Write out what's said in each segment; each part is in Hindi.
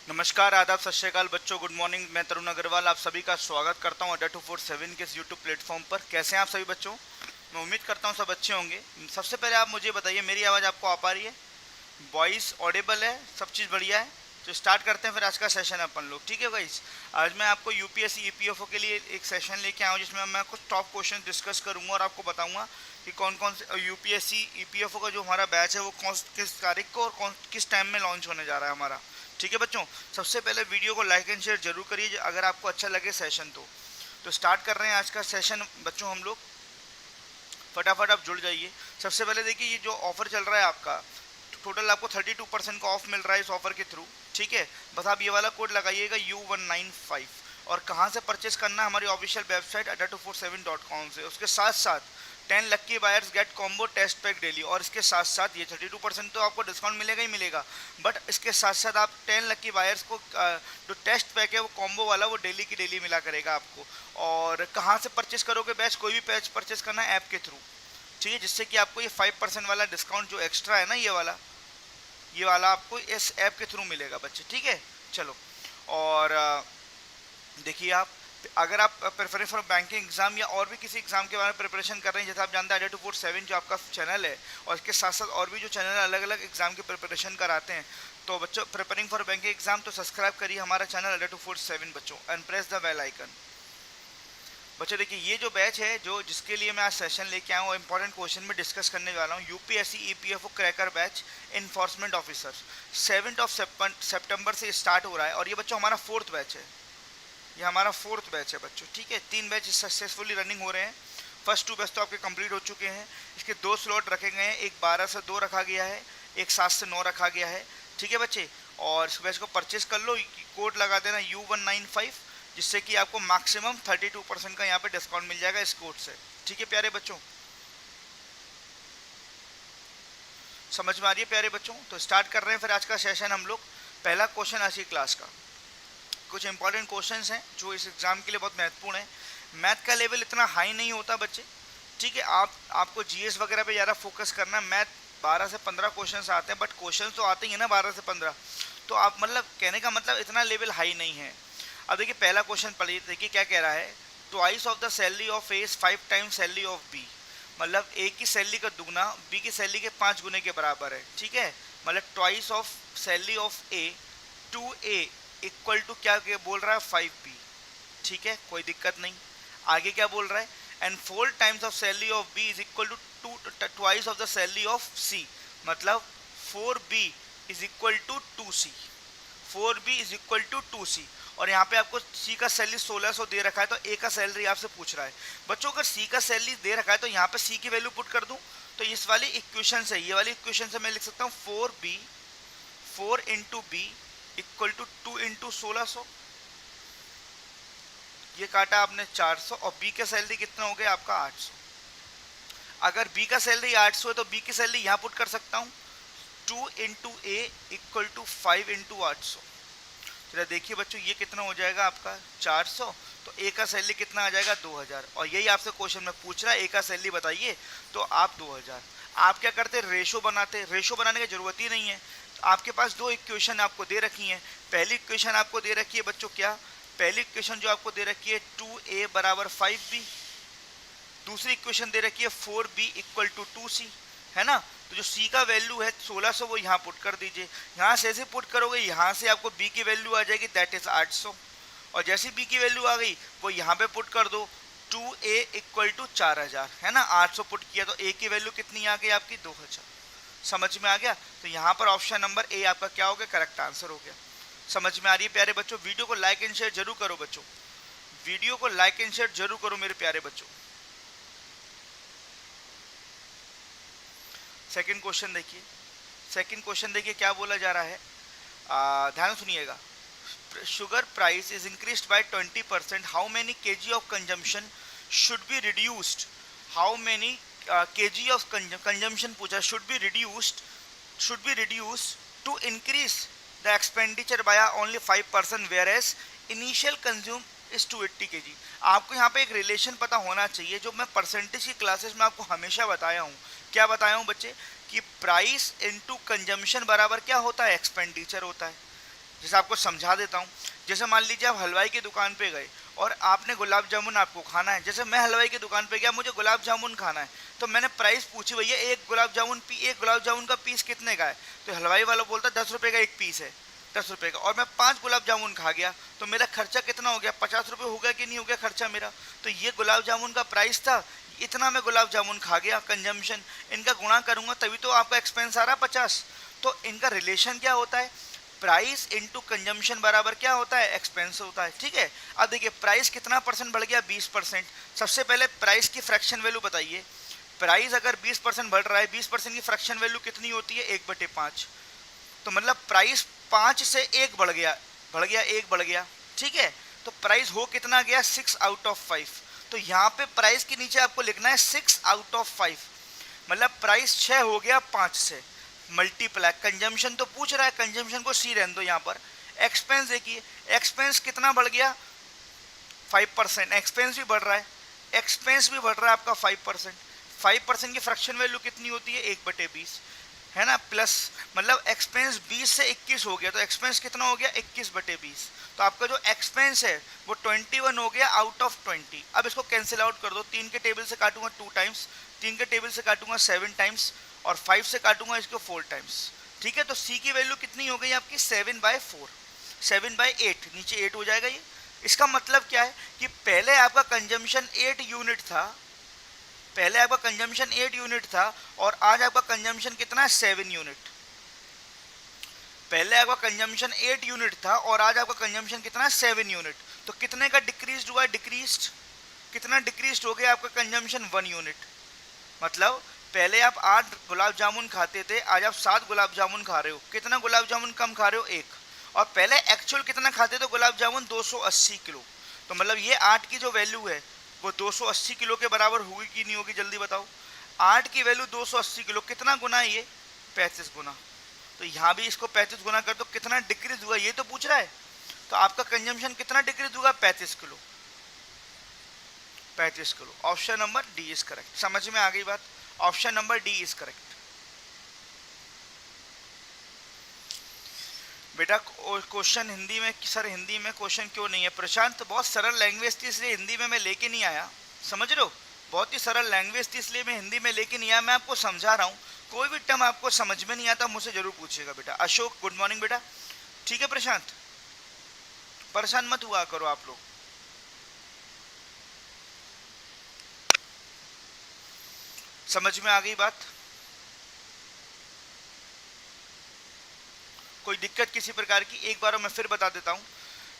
नमस्कार, आदाब, सत श्री अकाल बच्चों। Good morning. मैं तरुण अग्रवाल आप सभी का स्वागत करता हूं अड्डा 247 के इस यूट्यूब प्लेटफॉर्म पर। कैसे हैं आप सभी बच्चों? मैं उम्मीद करता हूं सब अच्छे होंगे। सबसे पहले आप मुझे बताइए, मेरी आवाज़ आपको आ पा रही है? वॉइस ऑडिबल है? सब चीज़ बढ़िया है? तो स्टार्ट करते हैं फिर आज का सेशन अपन लोग। ठीक है गाइस, आज मैं आपको यूपीएससी ईपीएफओ के लिए एक सेशन लेके आया हूँ जिसमें मैं कुछ टॉप क्वेश्चन डिस्कस करूंगा और आपको बताऊंगा कि कौन कौन से यूपीएससी ईपीएफओ का जो हमारा बैच है वो किस तारीख को और किस टाइम में लॉन्च होने जा रहा है हमारा। ठीक है बच्चों, सबसे पहले वीडियो को लाइक एंड शेयर जरूर करिए अगर आपको अच्छा लगे सेशन तो स्टार्ट कर रहे हैं आज का सेशन बच्चों हम लोग। फटाफट आप जुड़ जाइए। सबसे पहले देखिए, ये जो ऑफर चल रहा है आपका, टोटल आपको 32% का ऑफ मिल रहा है इस ऑफर के थ्रू। ठीक है, बस आप ये वाला कोड लगाइएगा U195। और कहाँ से परचेस करना है? हमारी ऑफिशियल वेबसाइट adda247.com से। उसके साथ साथ 10 lucky buyers get combo taste pack daily. और इसके साथ साथ ये 32% तो आपको डिस्काउंट मिलेगा ही मिलेगा, बट इसके साथ साथ आप 10 लक्की बायर्स को जो टेस्ट पैक है वो कॉम्बो वाला वो डेली की डेली मिला करेगा आपको। और कहाँ से परचेस करोगे बैच? कोई भी बैच परचेस करना है ऐप के थ्रू। ठीक है, जिससे कि आपको ये 5% वाला डिस्काउंट जो एक्स्ट्रा है ना, ये वाला आपको इस ऐप के थ्रू मिलेगा बच्चे। ठीक है, चलो। और देखिए, आप अगर आप प्रिपरेशन फॉर बैंकिंग एग्जाम या और भी किसी एग्जाम के बारे में प्रिपरेशन कर रहे हैं, जैसे आप जानते हैं adda247 जो आपका चैनल है, और इसके साथ साथ और भी जो चैनल अलग अलग एग्जाम की प्रिपरेशन कराते हैं, तो बच्चों प्रिपेयरिंग फॉर बैंकिंग एग्जाम तो सब्सक्राइब करिए हमारा चैनल adda247 बच्चों, and press the bell icon. बच्चों देखिए, ये जो बैच है जो जिसके लिए मैं आज सेशन लेके आया हूँ, इंपॉर्टेंट क्वेश्चन में डिस्कस करने वाला हूँ। UPSC EPFO cracker batch enforcement officer 7 सितंबर से स्टार्ट हो रहा है। और ये बच्चों हमारा 4th बैच है, ये हमारा 4th बैच है बच्चों। ठीक है, 3 बैच सक्सेसफुली रनिंग हो रहे हैं। फर्स्ट 2 बैच तो आपके कंप्लीट हो चुके हैं। इसके 2 स्लॉट रखे गए हैं, एक 12 से 2 रखा गया है, एक 7 से 9 रखा गया है। ठीक है बच्चे, और इस बैच को परचेस कर लो, कोड लगा देना U195, जिससे कि आपको मैक्सिमम 32% का यहाँ पे डिस्काउंट मिल जाएगा इस कोड से। ठीक है प्यारे बच्चों, समझ में आ रही है प्यारे बच्चों? तो स्टार्ट कर रहे हैं फिर आज का सेशन हम लोग। पहला क्वेश्चन आज की क्लास का, कुछ इंपॉर्टेंट क्वेश्चंस हैं जो इस एग्जाम के लिए बहुत महत्वपूर्ण है। मैथ का लेवल इतना हाई नहीं होता बच्चे। ठीक है, आपको जीएस वगैरह पे ज़्यादा फोकस करना है। मैथ 12 से 15 क्वेश्चंस आते हैं, बट क्वेश्चंस तो आते ही है ना 12 से 15, तो आप मतलब कहने का मतलब इतना लेवल हाई नहीं है। अब देखिए पहला क्वेश्चन पढ़िए, देखिए क्या कह रहा है। Twice of the salary of A is 5 times salary of B. मतलब ए की सैलरी का दुगना बी की सैलरी के 5 गुने के बराबर है। ठीक है, मतलब twice of salary of A two A equal to क्या बोल रहा है 5b। ठीक है, कोई दिक्कत नहीं। आगे क्या बोल रहा है, and 4 times of salary of B is equal to twice of the salary of C. मतलब 4b is equal to 2c, 4b is equal to 2c। और यहाँ पे आपको सी का सैलरी 1600 दे रखा है, तो ए का सैलरी आपसे पूछ रहा है। बच्चों अगर सी का सैलरी दे रखा है तो यहाँ पे सी की वैल्यू पुट कर दूं, तो इस वाली इक्वेशन से, ये वाली इक्वेशन से मैं लिख सकता हूँ 4 into B equal to 2 into 1600। ये काटा आपने 400, और बी का सैलरी कितना हो गया आपका 800। अगर बी का सैलरी 800 है तो बी की सैलरी यहाँ पुट कर सकता हूँ 2 into A equal to 5 into 800। चलिए देखिए बच्चों, ये कितना हो जाएगा आपका 400, तो ए का सैलरी कितना आ जाएगा 2000। और यही आपसे क्वेश्चन में पूछ रहा है, ए का सैलरी बताइए, तो आप 2000। आप क्या करते, रेशो बनाते। रेशो बनाने की जरूरत ही नहीं है। आपके पास 2 इक्वेशन आपको दे रखी हैं। पहली इक्वेशन आपको दे रखी है बच्चों क्या, पहली इक्वेशन जो आपको दे रखी है 2a बराबर 5b। दूसरी इक्वेशन दे रखी है 4b इक्वल टू 2c, है ना। तो जो c का वैल्यू है 1600 वो यहाँ पुट कर दीजिए। यहाँ से ऐसे पुट करोगे, यहाँ से आपको b की वैल्यू आ जाएगी, दैट इज 800। और जैसी b की वैल्यू आ गई वो यहाँ पे पुट कर दो, 2a इक्वल टू 4000, है ना। 800 पुट किया तो a की वैल्यू कितनी आ गई आपकी 2000। समझ में आ गया? तो यहाँ पर ऑप्शन नंबर ए आपका क्या हो गया, करेक्ट आंसर हो गया। समझ में आ रही है प्यारे बच्चों? वीडियो को लाइक एंड शेयर जरूर करो बच्चों, वीडियो को लाइक एंड शेयर जरूर करो मेरे प्यारे बच्चों। सेकंड क्वेश्चन देखिए, सेकंड क्वेश्चन देखिए क्या बोला जा रहा है, ध्यान सुनिएगा। Sugar price is increased by 20%, how many KG of consumption should be reduced, how many kg of consumption पूछा, should be reduced to increase the expenditure by only 5%, whereas initial consume is 280 kg। आपको यहाँ पे एक रिलेशन पता होना चाहिए जो मैं परसेंटेज की क्लासेस में आपको हमेशा बताया हूँ। क्या बताया हूँ बच्चे, कि प्राइस इनटू कंजम्पशन बराबर क्या होता है, एक्सपेंडिचर होता है। जैसे आपको समझा देता हूँ। जैसे मान लीजिए आप हलवाई की दुकान पे गए और आपने गुलाब जामुन आपको खाना है। जैसे मैं हलवाई की दुकान पे गया, मुझे गुलाब जामुन खाना है, तो मैंने प्राइस पूछी, भैया एक गुलाब जामुन का पीस कितने का है? तो हलवाई वाला बोलता 10 रुपये का एक पीस है, 10 रुपये का। और मैं 5 गुलाब जामुन खा गया, तो मेरा खर्चा कितना हो गया? 50 रुपये हो गया कि नहीं हो गया खर्चा मेरा? तो ये गुलाब जामुन का प्राइस था, इतना मैं गुलाब जामुन खा गया, कंजम्पशन। इनका गुणा करूंगा तभी तो आपका एक्सपेंस आ रहा 50। तो इनका रिलेशन क्या होता है? प्राइस इंटू कंजम्पशन बराबर क्या होता है? एक्सपेंस होता है। ठीक है, अब देखिए प्राइस कितना परसेंट बढ़ गया? 20%। सबसे पहले प्राइस की फ्रैक्शन वैल्यू बताइए। प्राइस अगर 20% बढ़ रहा है, 20% की फ्रैक्शन वैल्यू कितनी होती है? 1/5। तो मतलब प्राइस 5 से 1 बढ़ गया, 1 बढ़ गया। ठीक है, तो प्राइस हो कितना गया? 6 आउट ऑफ 5। तो यहाँ पे प्राइस के नीचे आपको लिखना है 6 आउट ऑफ 5, मतलब प्राइस 6 हो गया 5 से, मल्टीप्लाई। कंजम्पशन तो पूछ रहा है, कंजम्पशन को सी रहने दो यहाँ पर। एक्सपेंस देखिए, एक्सपेंस कितना बढ़ गया? 5%। एक्सपेंस भी बढ़ रहा है, एक्सपेंस भी बढ़ रहा है आपका 5%। 5% की फ्रैक्शन वैल्यू कितनी होती है? 1/20, है ना, प्लस मतलब एक्सपेंस 20 से 21 हो गया, तो एक्सपेंस कितना हो गया? 21/20। तो आपका जो एक्सपेंस है वो 21 हो गया आउट ऑफ 20। अब इसको कैंसिल आउट कर दो, 3 के टेबल से काटूंगा 2 टाइम्स, 3 के टेबल से काटूंगा 7 टाइम्स, और 5 से काटूंगा इसको 4 टाइम्स। ठीक है, तो सी की वैल्यू कितनी हो गई आपकी? 7/4, 7/8, नीचे 8 हो जाएगा ये। इसका मतलब क्या है कि पहले आपका कंजम्पशन 8 यूनिट था, पहले आपका कंजम्पशन 8 यूनिट था, और आज आपका कंजम्पशन कितना है? 7 यूनिट। पहले आपका कंजम्पशन 8 यूनिट था और आज आपका कंजम्पशन कितना है? 7 यूनिट। तो कितने का डिक्रीज हुआ? डिक्रीज कितना डिक्रीज हो गया आपका कंजम्पशन? 1 यूनिट। मतलब पहले आप 8 गुलाब जामुन खाते थे, आज आप 7 गुलाब जामुन खा रहे हो। कितना गुलाब जामुन कम खा रहे हो? 1। और पहले एक्चुअल कितना खाते थे गुलाब जामुन? 280 किलो। तो मतलब ये 8 की जो वैल्यू है वो 280 किलो के बराबर होगी कि नहीं होगी? जल्दी बताओ। 8 की वैल्यू 280 किलो, कितना गुना है ये? 35 गुना। तो यहाँ भी इसको 35 गुना कर दो, कितना डिक्रीज हुआ ये तो पूछ रहा है। तो आपका कंजम्पशन कितना डिक्रीज हुआ? 35 kilo, 35 kilo. Option number D is correct. समझ में आ गई बात? Option number D is correct. बेटा क्वेश्चन हिंदी में, सर हिंदी में क्वेश्चन क्यों नहीं है? प्रशांत बहुत सरल लैंग्वेज थी इसलिए हिंदी में मैं लेके नहीं आया, समझ रहे हो? बहुत ही सरल लैंग्वेज थी इसलिए मैं हिंदी में लेके नहीं आया। मैं आपको समझा रहा हूँ, कोई भी टर्म आपको समझ में नहीं आता मुझसे जरूर पूछिएगा बेटा। अशोक गुड मॉर्निंग बेटा। ठीक है प्रशांत, परेशान मत हुआ करो आप लोग। समझ में आ गई बात? कोई दिक्कत किसी प्रकार की? एक बार मैं फिर बता देता हूँ।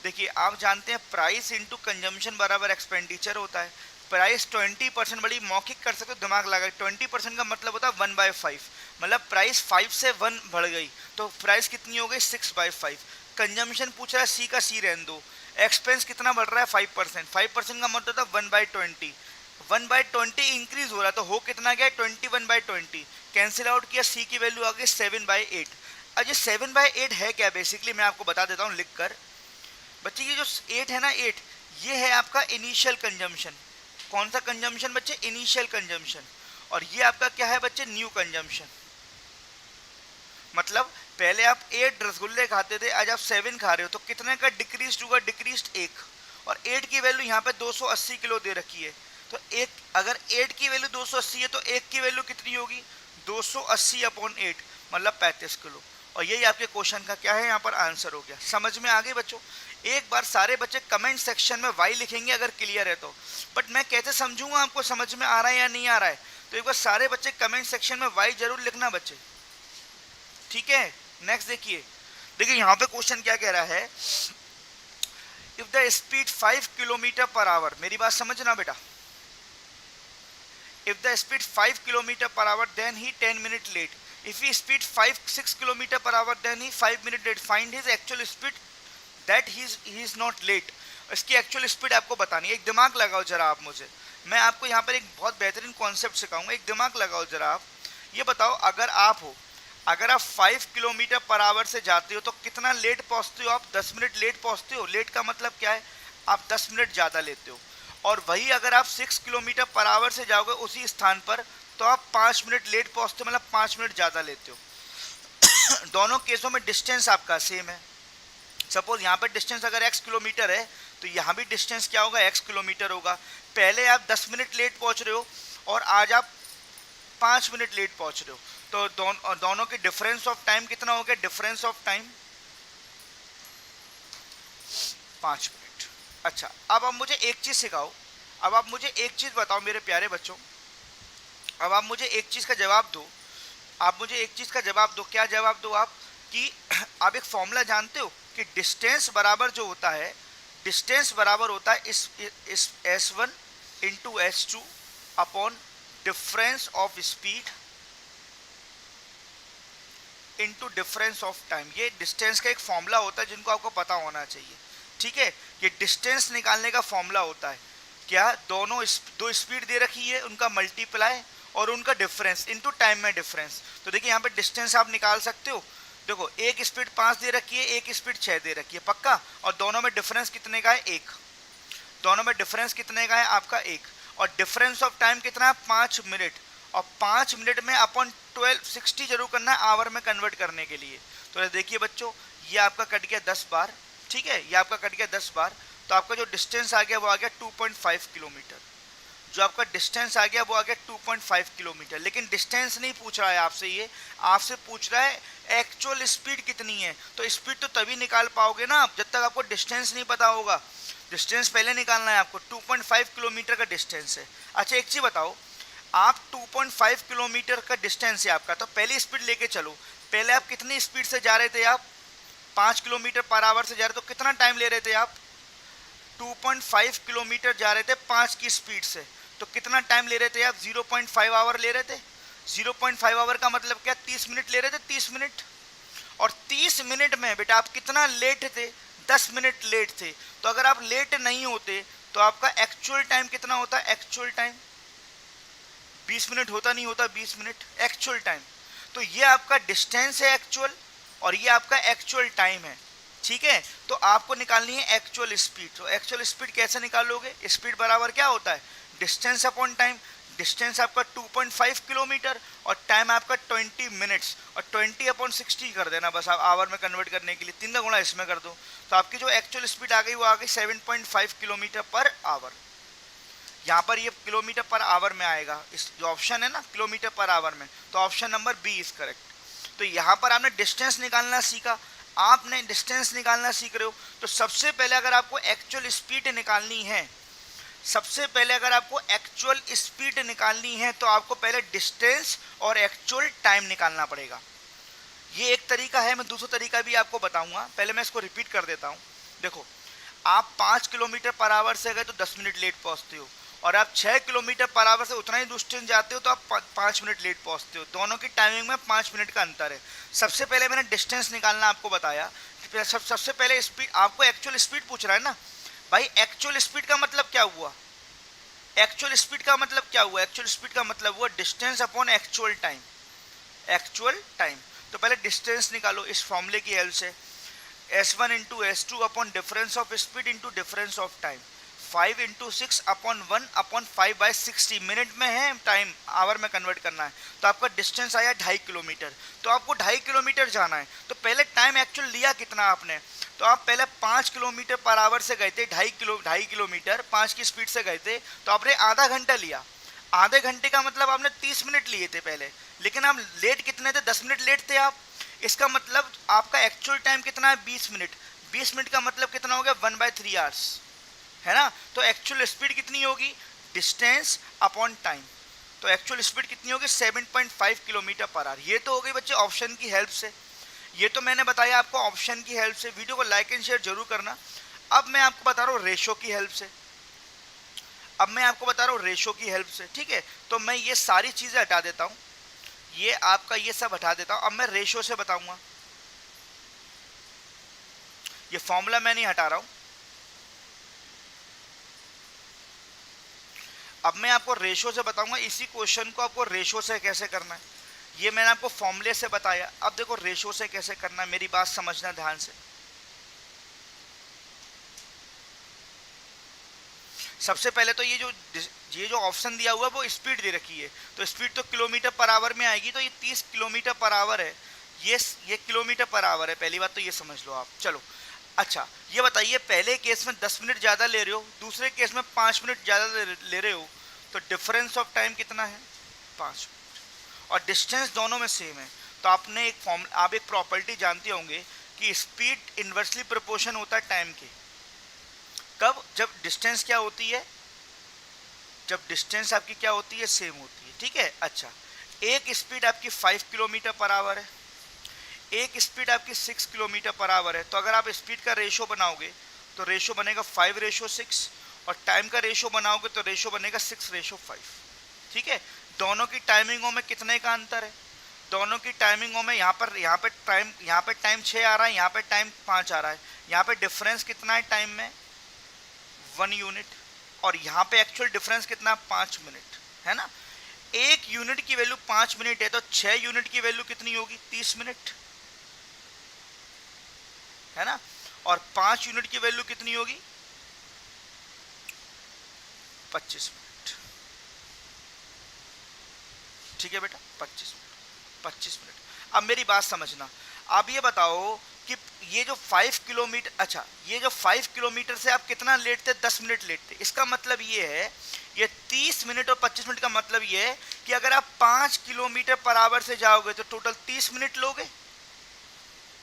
देखिए आप जानते हैं प्राइस इंटू कंजम्पशन बराबर एक्सपेंडिचर होता है। प्राइस 20% बड़ी मौखिक कर सकते हो, दिमाग लगा। 20% का मतलब होता है 1/5, मतलब प्राइस 5 से 1 बढ़ गई तो प्राइस कितनी हो गई? 6/5। कंजम्पशन पूछ रहा है, सी का सी रहने दो। एक्सपेंस कितना बढ़ रहा है? 5%। 5% का मतलब होता है 1/20, 1/20 इंक्रीज हो रहा है, तो हो कितना गया? 21/20। कैंसिल आउट किया, सी की वैल्यू आ गई 7/8। अब ये 7/8 है क्या? बेसिकली मैं आपको बता देता हूँ लिख कर। बच्चे ये जो 8 है ना, 8 ये है आपका इनिशियल कंजम्पशन। कौन सा कंजम्पशन बच्चे? Initial consumption. और ये आपका क्या है बच्चे? New consumption. मतलब पहले आप 8 रसगुल्ले खाते थे, आज आप 7 खा रहे हो, तो कितने का डिक्रीज हुआ? डिक्रीज 1। और 8 की वैल्यू यहाँ पे 280 किलो दे रखी है, तो एक अगर 8 की वैल्यू 280 है तो 1 की वैल्यू कितनी होगी? 280/8, मतलब 35 किलो। और यही आपके क्वेश्चन का क्या है यहाँ पर आंसर हो गया। समझ में आ गई बच्चों? एक बार सारे बच्चे कमेंट सेक्शन में वाई लिखेंगे अगर क्लियर है तो, बट मैं कैसे समझूंगा आपको समझ में आ रहा है या नहीं आ रहा है? तो एक बार सारे बच्चे कमेंट सेक्शन में वाई जरूर लिखना बच्चे, ठीक है? नेक्स्ट देखिए, देखिए यहाँ पे क्वेश्चन क्या कह रहा है। If the speed 5 kilometre per hour, मेरी बात समझना बेटा, if the speed 5 kilometer per hour then he 10 minute late, if he speed 6 kilometer per hour then he 5 minute late, find his actual speed that he is not late। इसकी एक्चुअल स्पीड आपको बतानी है। एक दिमाग लगाओ जरा आप मुझे, मैं आपको यहाँ पर एक बहुत बेहतरीन कॉन्सेप्ट सिखाऊंगा, एक दिमाग लगाओ जरा आप। ये बताओ अगर आप 5 किलोमीटर पर आवर से जाते हो तो कितना लेट पहुँचते हो आप? 10 मिनट लेट पहुँचते हो। लेट का मतलब क्या है? आप 10 मिनट ज़्यादा लेते हो। और वही अगर आप 6 किलोमीटर पर आवर से जाओगे उसी स्थान पर तो आप 5 मिनट लेट पहुँचते हो, मतलब 5 मिनट ज़्यादा लेते हो। दोनों केसों में डिस्टेंस आपका सेम है, सपोज यहाँ पे डिस्टेंस अगर x किलोमीटर है तो यहाँ भी डिस्टेंस क्या होगा, x किलोमीटर होगा। पहले आप 10 मिनट लेट पहुँच रहे हो और आज आप 5 मिनट लेट पहुँच रहे हो, तो दोनों के डिफरेंस ऑफ टाइम कितना हो गया, डिफरेंस ऑफ टाइम 5 मिनट। अच्छा, अब आप मुझे एक चीज़ सिखाओ, अब आप मुझे एक चीज़ बताओ मेरे प्यारे बच्चों, अब आप मुझे एक चीज़ का जवाब दो, आप मुझे एक चीज़ का जवाब दो। क्या जवाब दो आप कि आप एक फॉर्मूला जानते हो कि डिस्टेंस बराबर जो होता है, डिस्टेंस बराबर होता है इस S1 into S2 upon difference of speed into difference of time. ये डिस्टेंस का एक फॉर्मूला होता है जिनको आपको पता होना चाहिए, ठीक है। ये डिस्टेंस निकालने का फॉर्मूला होता है क्या, दो स्पीड दे रखी है, उनका मल्टीप्लाई और उनका डिफरेंस इनटू टाइम में डिफरेंस। तो देखिए यहाँ पे डिस्टेंस आप निकाल सकते हो, देखो एक स्पीड 5 दे रखी है, एक स्पीड 6 दे रखी है, पक्का। और दोनों में डिफरेंस कितने का है, 1। दोनों में डिफरेंस कितने का है आपका, 1। और डिफरेंस ऑफ टाइम कितना है, 5 मिनट। और 5 मिनट में अपॉन 1260 जरूर करना है आवर में कन्वर्ट करने के लिए। तो देखिए बच्चों, ये आपका कट गया 10 बार, ठीक है, ये आपका कट गया 10 बार। तो आपका जो डिस्टेंस आ गया वो आ गया 2.5 किलोमीटर। जो आपका डिस्टेंस आ गया वो आ गया 2.5 किलोमीटर। लेकिन डिस्टेंस नहीं पूछ रहा है आपसे, ये आपसे पूछ रहा है एक्चुअल स्पीड कितनी है। तो स्पीड तो तभी निकाल पाओगे ना आप जब तक आपको डिस्टेंस नहीं पता होगा। डिस्टेंस पहले निकालना है आपको, 2.5 किलोमीटर का डिस्टेंस है। अच्छा एक चीज़ बताओ, आप 2.5 किलोमीटर का डिस्टेंस है आपका, तो पहली स्पीड लेके चलो। पहले आप कितनी स्पीड से जा रहे थे, आप 5 किलोमीटर पर आवर से जा रहे, तो कितना टाइम ले रहे थे आप, 2.5 किलोमीटर जा रहे थे 5 की स्पीड से, तो कितना टाइम ले रहे थे आप, 0.5 आवर ले रहे थे। 0.5 आवर का मतलब क्या, 30 मिनट ले रहे थे, 30 मिनट। और 30 मिनट में बेटा आप कितना लेट थे, 10 मिनट लेट थे। तो अगर आप लेट नहीं होते तो आपका एक्चुअल टाइम कितना होता, एक्चुअल टाइम 20 मिनट होता, नहीं होता 20 मिनट एक्चुअल टाइम। तो ये आपका डिस्टेंस है एक्चुअल, और ये आपका एक्चुअल टाइम है, ठीक है। तो आपको निकालनी है एक्चुअल स्पीड। तो एक्चुअल स्पीड कैसे निकालोगे, स्पीड बराबर क्या होता है, डिस्टेंस अपॉन टाइम। डिस्टेंस आपका 2.5 किलोमीटर और टाइम आपका 20 मिनट्स, और 20 अपॉन 60 कर देना बस आप आवर में कन्वर्ट करने के लिए, 3 का गुणा इसमें कर दो। तो आपकी जो एक्चुअल स्पीड आ गई वो आ गई 7.5 किलोमीटर पर आवर। यहाँ पर ये किलोमीटर पर आवर में आएगा, इस जो ऑप्शन है ना किलोमीटर पर आवर में, तो option number B is correct. तो यहाँ पर आपने डिस्टेंस निकालना सीखा, आपने डिस्टेंस निकालना सीख रहे हो। तो सबसे पहले अगर आपको एक्चुअल स्पीड निकालनी है, सबसे पहले अगर आपको एक्चुअल स्पीड निकालनी है तो आपको पहले डिस्टेंस और एक्चुअल टाइम निकालना पड़ेगा। ये एक तरीका है, मैं दूसरा तरीका भी आपको बताऊंगा, पहले मैं इसको रिपीट कर देता हूँ। देखो, आप 5 किलोमीटर पर आवर से गए तो 10 मिनट लेट पहुँचते हो, और आप 6 किलोमीटर पर आवर से उतना ही डिस्टेंस जाते हो तो आप 5 मिनट लेट पहुँचते हो। दोनों की टाइमिंग में 5 मिनट का अंतर है। सबसे पहले मैंने डिस्टेंस निकालना आपको बताया, सबसे पहले स्पीड, आपको एक्चुअल स्पीड पूछ रहा है ना भाई। एक्चुअल स्पीड का मतलब क्या हुआ, एक्चुअल स्पीड का मतलब क्या हुआ, एक्चुअल स्पीड का मतलब हुआ distance upon actual time, actual time. तो पहले डिस्टेंस निकालो इस फॉर्मूले की हेल्प से, S1 into S2 upon difference of speed into difference of time, 5 into 6 upon 1 upon 5/60। Minute में है टाइम, आवर में कन्वर्ट करना है। तो आपका डिस्टेंस आया 2.5 किलोमीटर। तो आपको 2.5 किलोमीटर जाना है, तो पहले टाइम एक्चुअल लिया कितना आपने, तो आप पहले 5 किलोमीटर पर आवर से गए थे, 2.5 किलोमीटर 5 की स्पीड से गए थे, तो आपने आधा घंटा लिया। आधे घंटे का मतलब आपने 30 मिनट लिए थे पहले, लेकिन आप लेट कितने थे, 10 मिनट लेट थे आप। इसका मतलब आपका एक्चुअल टाइम कितना है, 20 मिनट। 20 मिनट का मतलब कितना हो गया, 1/3 आवर्स, है ना। तो एक्चुअल स्पीड कितनी होगी, डिस्टेंस अपॉन टाइम। तो एक्चुअल स्पीड कितनी होगी, 7.5 किलोमीटर पर आवर। ये तो हो गई बच्चे ऑप्शन की हेल्प से, ये तो मैंने बताया आपको ऑप्शन की हेल्प से। वीडियो को लाइक एंड शेयर जरूर करना। अब मैं आपको बता रहा हूँ रेशो की हेल्प से, अब मैं आपको बता रहा हूँ रेशो की हेल्प से, ठीक है। तो मैं ये सारी चीज़ें हटा देता हूँ, ये आपका ये सब हटा देता हूँ। अब मैं रेशो से बताऊंगा, ये फॉर्मूला मैं नहीं हटा रहा हूँ। अब मैं आपको रेशो से बताऊंगा, इसी क्वेश्चन को आपको रेशो से कैसे करना है। ये मैंने आपको फॉर्मूले से बताया, अब देखो रेशो से कैसे करना है, मेरी बात समझना ध्यान से। सबसे पहले तो ये जो ऑप्शन दिया हुआ है वो स्पीड दे रखी है, तो स्पीड तो किलोमीटर पर आवर में आएगी, तो ये 30 किलोमीटर पर आवर है, ये किलोमीटर पर आवर है, पहली बात तो ये समझ लो आप। चलो अच्छा ये बताइए, पहले केस में 10 मिनट ज़्यादा ले रहे हो, दूसरे केस में 5 मिनट ज़्यादा ले रहे हो, तो डिफरेंस ऑफ टाइम कितना है? 5 मिनट। और डिस्टेंस दोनों में सेम है। तो आपने एक आप एक प्रॉपर्टी जानते होंगे कि स्पीड इन्वर्सली प्रोपोर्शन होता है टाइम के। कब? जब डिस्टेंस क्या होती है? जब डिस्टेंस आपकी क्या होती है? सेम होती है। ठीक है। अच्छा, एक स्पीड आपकी 5 किलोमीटर पर आवर है, एक स्पीड आपकी 6 किलोमीटर पर आवर है। तो अगर आप स्पीड का रेशो बनाओगे तो रेशो बनेगा 5:6, और टाइम का रेशो बनाओगे तो रेशो बनेगा 6:5। ठीक है। दोनों की टाइमिंगों में कितने का अंतर है? दोनों की टाइमिंगों में यहाँ पे टाइम 6 आ रहा है, यहाँ पे टाइम 5 आ रहा है। यहाँ पे डिफरेंस कितना है टाइम में? 1 यूनिट। और यहाँ पे एक्चुअल डिफरेंस कितना? 5 मिनट, है ना। एक यूनिट की वैल्यू 5 मिनट है, तो 6 यूनिट की वैल्यू कितनी होगी? 30 मिनट, है ना। और 5 यूनिट की वैल्यू कितनी होगी? 25 मिनट। ठीक है बेटा, 25 मिनट। अब मेरी बात समझना। अब ये बताओ कि ये जो 5 किलोमीटर, अच्छा ये जो 5 किलोमीटर से आप कितना लेट थे? 10 मिनट लेट थे। इसका मतलब ये है, ये 30 मिनट और 25 मिनट का मतलब ये है कि अगर आप 5 किलोमीटर पर आवर से जाओगे तो टोटल 30 मिनट लोगे,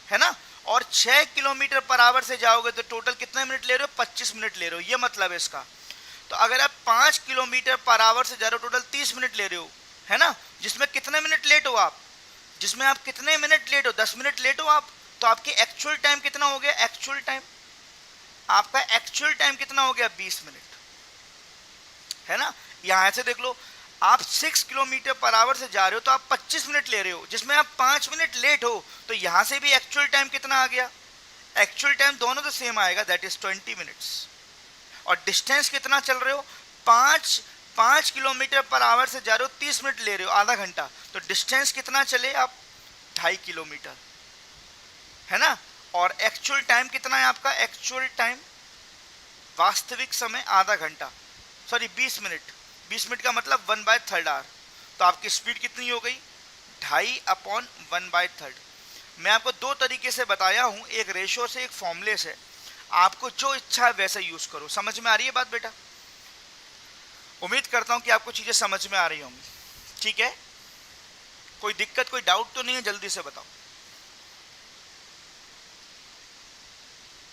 है ना। और 6 किलोमीटर पर आवर से जाओगे तो टोटल कितने मिनट ले रहे हो? 25 मिनट ले रहे हो। ये मतलब है इसका। तो अगर आप 5 किलोमीटर पर आवर से जा रहे हो, टोटल 30 मिनट ले रहे हो, है ना। जिसमें कितने मिनट लेट हो आप? जिसमें आप कितने मिनट लेट हो? 10 मिनट लेट हो आप। तो आपकी एक्चुअल टाइम कितना हो गया? एक्चुअल टाइम आपका एक्चुअल टाइम कितना हो गया? 20 मिनट, है ना। यहां से देख लो, आप 6 किलोमीटर पर आवर से जा रहे हो तो आप 25 मिनट ले रहे हो, जिसमें आप 5 मिनट लेट हो। तो यहां से भी एक्चुअल टाइम कितना आ गया? एक्चुअल टाइम दोनों तो सेम आएगा, दैट इज 20 मिनट्स। और डिस्टेंस कितना चल रहे हो? 5 किलोमीटर पर आवर से जा रहे हो, 30 मिनट ले रहे हो, आधा घंटा। तो डिस्टेंस कितना चले आप? 2.5 किलोमीटर, है ना। और एक्चुअल टाइम कितना है आपका? एक्चुअल टाइम वास्तविक समय आधा घंटा, सॉरी 20 मिनट। 20 मिनट का मतलब 1/3 आवर। तो आपकी स्पीड कितनी हो गई? 2.5/1/3। मैं आपको दो तरीके से बताया हूं, एक रेशो से, एक फॉर्मूले से। आपको जो इच्छा है वैसे यूज करो। समझ में आ रही है बात बेटा? उम्मीद करता हूं कि आपको चीजें समझ में आ रही होंगी। ठीक है, कोई दिक्कत, कोई डाउट तो नहीं है? जल्दी से बताओ।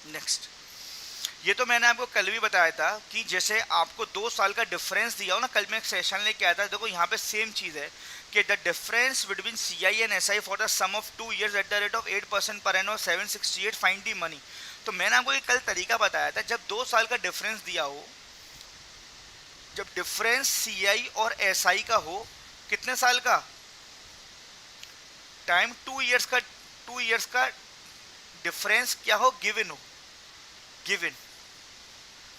नेक्स्ट, ये तो मैंने आपको कल भी बताया था कि जैसे आपको 2 साल का डिफरेंस दिया हो ना, कल मैं एक सेशन लेके आया था। देखो यहाँ पे सेम चीज है कि the difference between CI and SI for the sum of 2 years at the rate of 8% पर एनम 768, फाइंड द मनी। तो मैंने आपको ये कल तरीका बताया था, जब 2 साल का डिफरेंस दिया हो, जब डिफरेंस CI और SI का हो, कितने साल का टाइम? 2 years का डिफरेंस क्या हो? गिवन हो, गिवन।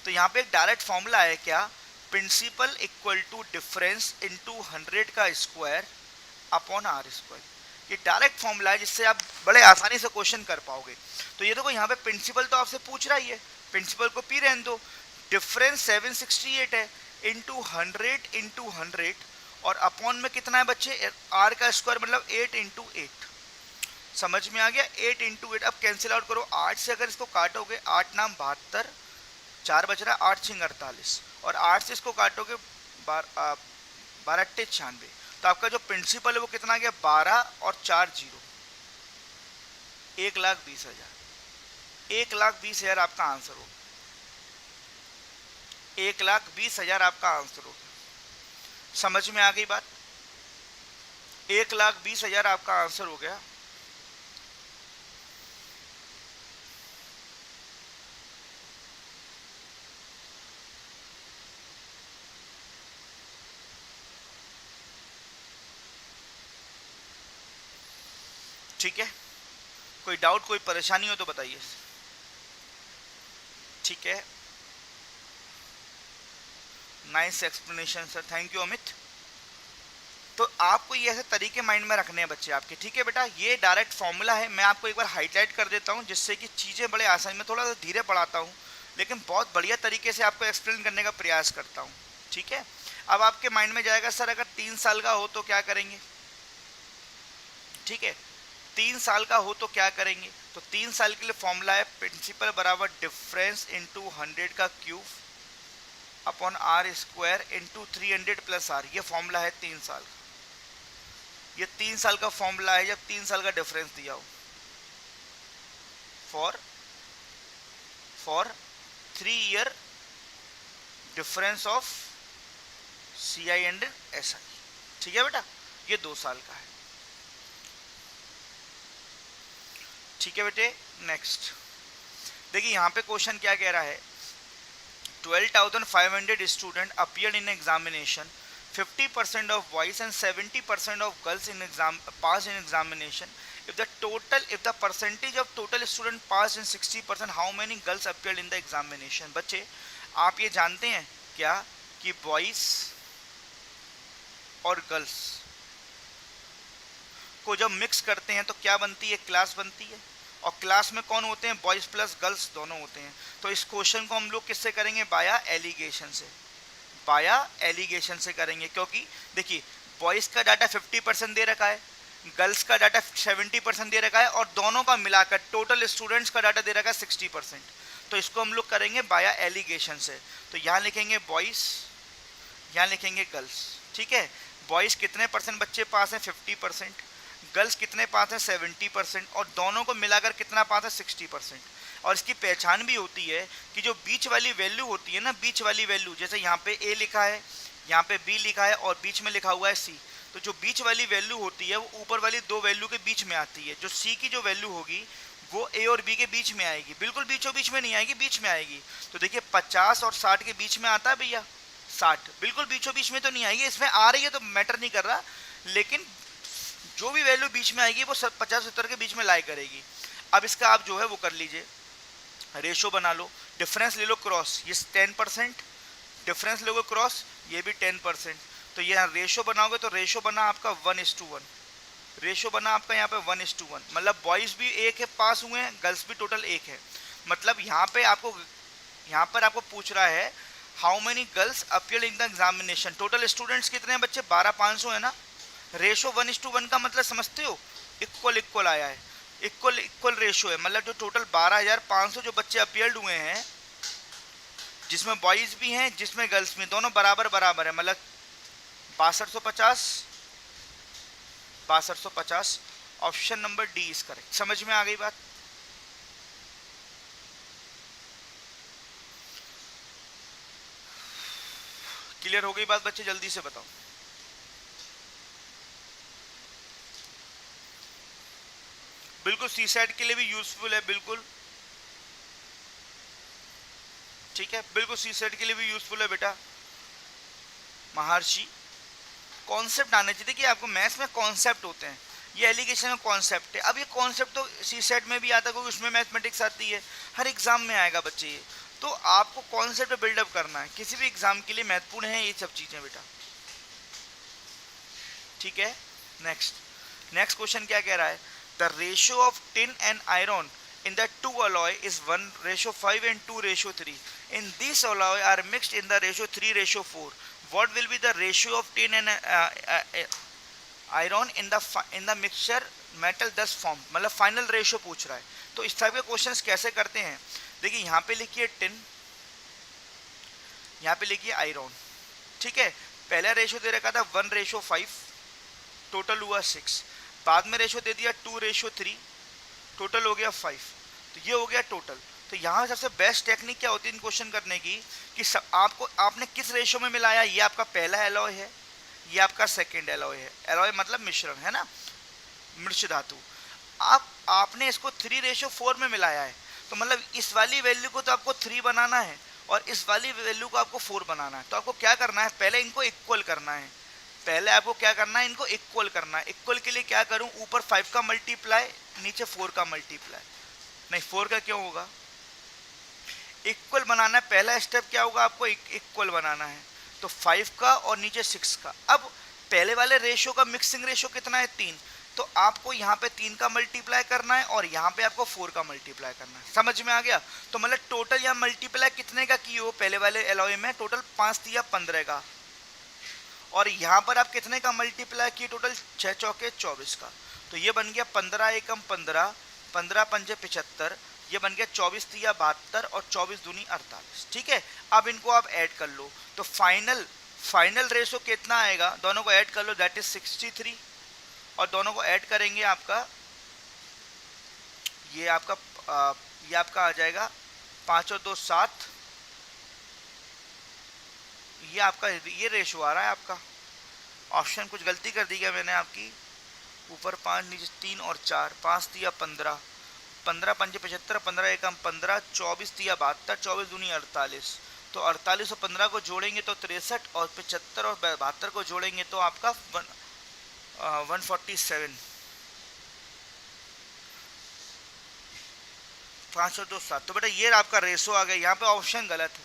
तो यहाँ पे एक डायरेक्ट फॉर्मूला है क्या? Principal equal to difference into 100 का स्क्वायर अपॉन R स्क्वायर। ये डायरेक्ट फॉर्मूला है जिससे आप बड़े आसानी से क्वेश्चन कर पाओगे। तो ये देखो यहाँ पे प्रिंसिपल तो आपसे पूछ रहा ही है, प्रिंसिपल को पी रहने दो। डिफरेंस 768 है, इंटू 100 और अपॉन में कितना है बच्चे? R का स्क्वायर मतलब 8 × 8। समझ में आ गया? 8 × 8। अब कैंसिल आउट करो, 8 से अगर इसको काटोगे, 8 नाम 72, 4 बच रहा, 8 × 48, और 8 से इसको काटोगे 12 × 96। तो आपका जो प्रिंसिपल है वो कितना आ गया? 12 और 4 0, 1,20,000। 1,20,000 आपका आंसर हो, 1,20,000 आपका आंसर हो। समझ में आ गई बात? 1,20,000 आपका आंसर हो गया। ठीक है, कोई डाउट, कोई परेशानी हो तो बताइए। ठीक है, nice explanation sir, thank you Amit. तो आपको ये ऐसे तरीके माइंड में रखने हैं बच्चे आपके। ठीक है बेटा, ये डायरेक्ट फॉर्मूला है। मैं आपको एक बार हाईलाइट कर देता हूँ जिससे कि चीज़ें बड़े आसानी में, थोड़ा सा धीरे पढ़ाता हूँ लेकिन बहुत बढ़िया तरीके से आपको एक्सप्लेन करने का प्रयास करता हूँ। ठीक है, अब आपके माइंड में जाएगा सर अगर 3 साल का हो तो क्या करेंगे? ठीक है, 3 साल का हो तो क्या करेंगे? तो 3 साल के लिए फॉर्मूला है प्रिंसिपल बराबर डिफरेंस इंटू 100 का cube upon R square into 300 plus R. ये फॉर्मूला है 3 साल का। ये 3 साल का फॉर्मूला है जब 3 साल का डिफरेंस दिया हो for 3 year difference of C I and S I. ठीक है बेटा, ये 2 साल का है। ठीक है बेटे, नेक्स्ट देखिए यहाँ पे क्वेश्चन क्या कह रहा है। 12,500 students appeared in examination. 50% of boys and 70% of girls in passed in examination. If the percentage of total student passed in 60%, how many girls appeared in the examination? बच्चे आप ये जानते हैं क्या कि boys और गर्ल्स को जब मिक्स करते हैं तो क्या बनती है, क्लास बनती है। और क्लास में कौन होते हैं, बॉयज प्लस गर्ल्स दोनों होते हैं। तो इस क्वेश्चन को हम लोग किससे करेंगे, बाया एलिगेशन से। बाया एलिगेशन से करेंगे, क्योंकि देखिए बॉयज का डाटा 50% दे रखा है, गर्ल्स का डाटा 70% दे रखा है, और दोनों का मिलाकर टोटल स्टूडेंट्स का डाटा दे रखा है 60%। तो इसको हम लोग करेंगे बाया एलिगेशन से। तो यहाँ लिखेंगे बॉयज, यहाँ लिखेंगे गर्ल्स। ठीक है, बॉयज कितने परसेंट बच्चे पास हैं, 50%, गर्ल्स कितने पास हैं, 70%, और दोनों को मिलाकर कितना पास है, 60%। और इसकी पहचान भी होती है कि जो बीच वाली वैल्यू होती है ना, बीच वाली वैल्यू, जैसे यहाँ पे ए लिखा है, यहाँ पे बी लिखा है, और बीच में लिखा हुआ है सी। तो जो बीच वाली वैल्यू होती है वो ऊपर वाली 2 वैल्यू के बीच में आती है। जो सी की जो वैल्यू होगी वो ए और बी के बीच में आएगी, बिल्कुल बीचों बीच में नहीं आएगी, बीच में आएगी। तो देखिए 50 और 60 के बीच में आता है भैया 60, बिल्कुल बीचों बीच में तो नहीं आएगी। इसमें आ रही है तो मैटर नहीं कर रहा, लेकिन जो भी वैल्यू बीच में आएगी वो 50-70 के बीच में लाई करेगी। अब इसका आप जो है वो कर लीजिए, रेशो बना लो, डिफरेंस ले लो क्रॉस, ये 10%, डिफरेंस लोगे क्रॉस, ये भी 10%। तो यहाँ रेशो बनाओगे तो रेशो बना आपका 1:1, रेशो बना आपका यहाँ पे 1:1। मतलब बॉयज भी एक है पास हुए हैं, गर्ल्स भी टोटल एक है। मतलब यहाँ पर आपको पूछ रहा है how many girls appear in the examination. Total students कितने हैं बच्चे, 12,500 है ना। रेशो 1:1 का मतलब समझते हो, इक्वल इक्वल आया है, इक्वल इक्वल रेशो है। मतलब जो टोटल 12,500 जो बच्चे अपीयर्ड हुए हैं, जिसमें बॉयज भी हैं जिसमें गर्ल्स भी, दोनों बराबर बराबर है, मतलब 6250। Option number D is correct. समझ में आ गई बात। क्लियर हो गई बात बच्चे, जल्दी से बताओ। बिल्कुल सी सेट के लिए भी यूजफुल है, बिल्कुल ठीक है, बिल्कुल सी सेट के लिए भी यूजफुल है बेटा। महर्षि कॉन्सेप्ट आने चाहिए। देखिए आपको मैथ्स में कॉन्सेप्ट होते हैं, ये एलिगेशन में कॉन्सेप्ट है। अब ये कॉन्सेप्ट तो सी सेट में भी आता है, क्योंकि उसमें मैथमेटिक्स आती है, हर एग्जाम में आएगा बच्चे ये। तो आपको कॉन्सेप्ट बिल्डअप करना है, किसी भी एग्जाम के लिए महत्वपूर्ण है ये सब चीजें बेटा। ठीक है, नेक्स्ट क्वेश्चन क्या कह रहा है, the ratio of tin and iron in the two alloy is 1:5 and 2:3. In this alloy are mixed in the ratio 3:4. What will be the ratio of tin and iron in the mixture metal thus formed? मतलब फाइनल रेशियो पूछ रहा है। तो इस टाइप के क्वेश्चंस कैसे करते हैं, देखिए यहाँ पे लिखिए टिन, यहाँ पे लिखिए आयरन। ठीक है, पहला रेशियो दे रखा था 1:5, टोटल हुआ 6। बाद में रेशो दे दिया 2:3, टोटल हो गया 5। तो ये हो गया टोटल। तो यहाँ सबसे बेस्ट टेक्निक क्या होती है इन क्वेश्चन करने की, कि आपने किस रेशो में मिलाया। ये आपका पहला एलॉय है, ये आपका सेकंड एलॉय है। एलॉय मतलब मिश्रण है ना, मिश्र धातु। आपने इसको 3:4 में मिलाया है, तो मतलब इस वाली वैल्यू को तो आपको 3 बनाना है और इस वाली वैल्यू को आपको 4 बनाना है। तो आपको क्या करना है, पहले इनको इक्वल करना है, पहले आपको क्या करना है, इनको इक्वल करना है। इक्वल के लिए क्या करूं, ऊपर 5 का मल्टीप्लाई, नीचे 4 का मल्टीप्लाई। नहीं 4 का क्यों होगा, इक्वल बनाना है। पहला स्टेप क्या होगा, आपको इक्वल बनाना है, तो 5 का और नीचे 6 का। अब पहले वाले रेशो का मिक्सिंग रेशो कितना है, 3, तो आपको यहाँ पे 3 का मल्टीप्लाई करना है और यहाँ पे आपको 4 का मल्टीप्लाई करना है। समझ में आ गया। तो मतलब टोटल यहाँ मल्टीप्लाई कितने का किए हो, पहले वाले एलॉय में टोटल 5 दिया 15 का, और यहाँ पर आप कितने का मल्टीप्लाई किए, टोटल 6 चौके 24 का। तो ये बन गया 15 एकम 15, 15 पंजे 75, ये बन गया 24 तिया 72 और 24 दूनी 48। ठीक है, अब इनको आप ऐड कर लो तो फाइनल रेशो कितना आएगा, दोनों को ऐड कर लो, दैट इज 63, और दोनों को ऐड करेंगे आपका ये आपका आ जाएगा 5 और 2 7, ये आपका ये रेशो आ रहा है आपका। ऑप्शन कुछ गलती कर दी क्या मैंने आपकी, ऊपर 5 नीचे 3 और 4, 5 तिया 15, 15 पंजे 75, 15 एकम 15, 24 तिया 72, 24 दूनी 48, तो 48 और 15 को जोड़ेंगे तो 63, और 75 और 72 को जोड़ेंगे तो आपका 147। 5 और 2 7, तो बेटा ये आपका रेशो आ गया। यहाँ पे ऑप्शन गलत है,